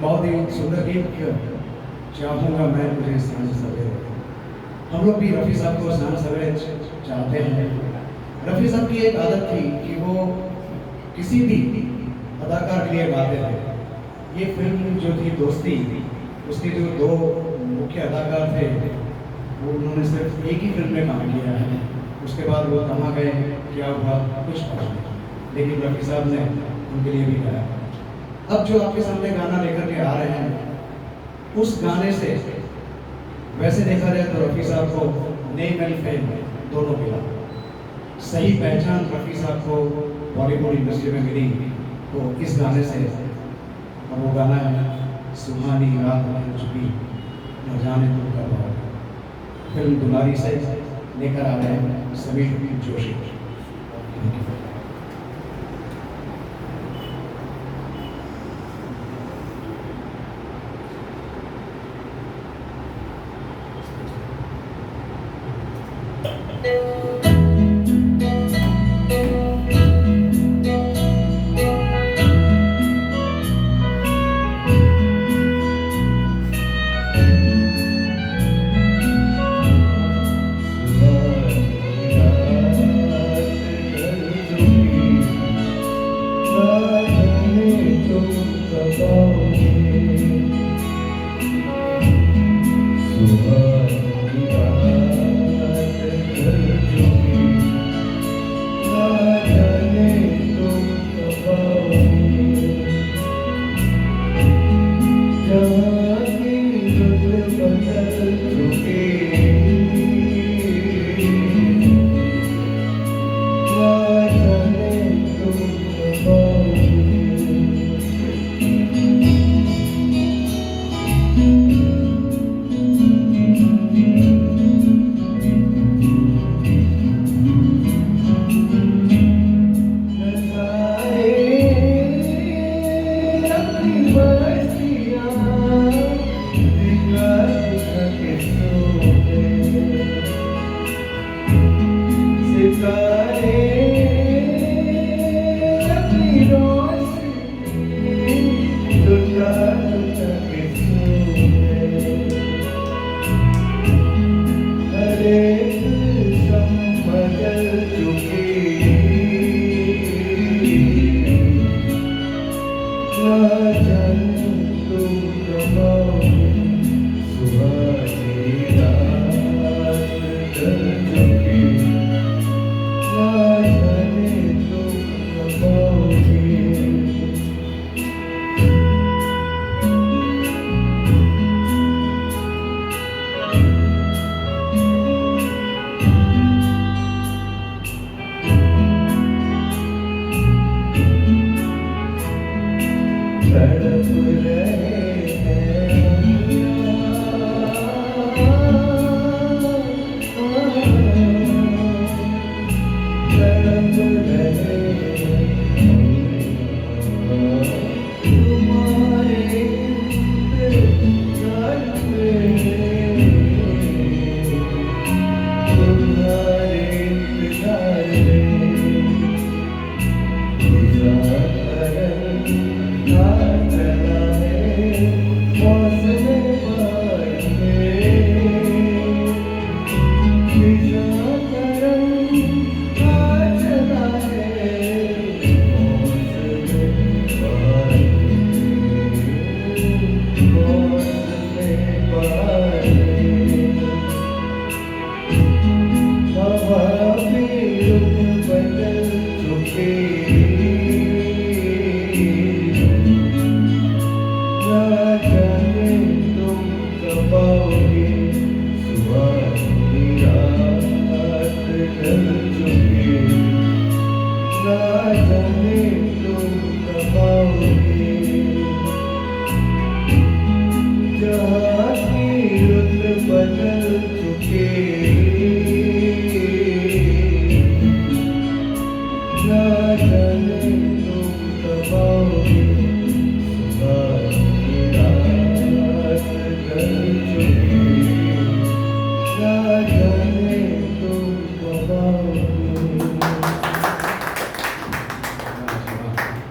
बहुत ही सुंदर गीत चाहूँगा मैं तुझे सांझ सवेरे। हम लोग भी रफ़ी साहब को सांझ सवेरे चाहते हैं। रफ़ी साहब की एक आदत थी कि वो किसी भी अदाकार के लिए गाते थे। ये फिल्म जो थी दोस्ती, उसके जो दो मुख्य अदाकार थे वो उन्होंने सिर्फ एक ही फिल्म में काम किया है। उसके बाद वो कहाँ गए, क्या हुआ, कुछ पता नहीं, लेकिन रफ़ी साहब ने उनके लिए भी गाया। अब जो आपके सामने गाना लेकर के आ रहे हैं, उस गाने से वैसे देखा जाए तो रफ़ी साहब को नेम एंड फेम दोनों मिला। सही पहचान रफ़ी साहब को बॉलीवुड इंडस्ट्री में मिली तो इस गाने से, और वो गाना है सुहानी रात बन चुकी न जाने तुम कब आओगे। फिल्म दुलारी से लेकर आ रहे हैं समीर जोशी। तड़प रहे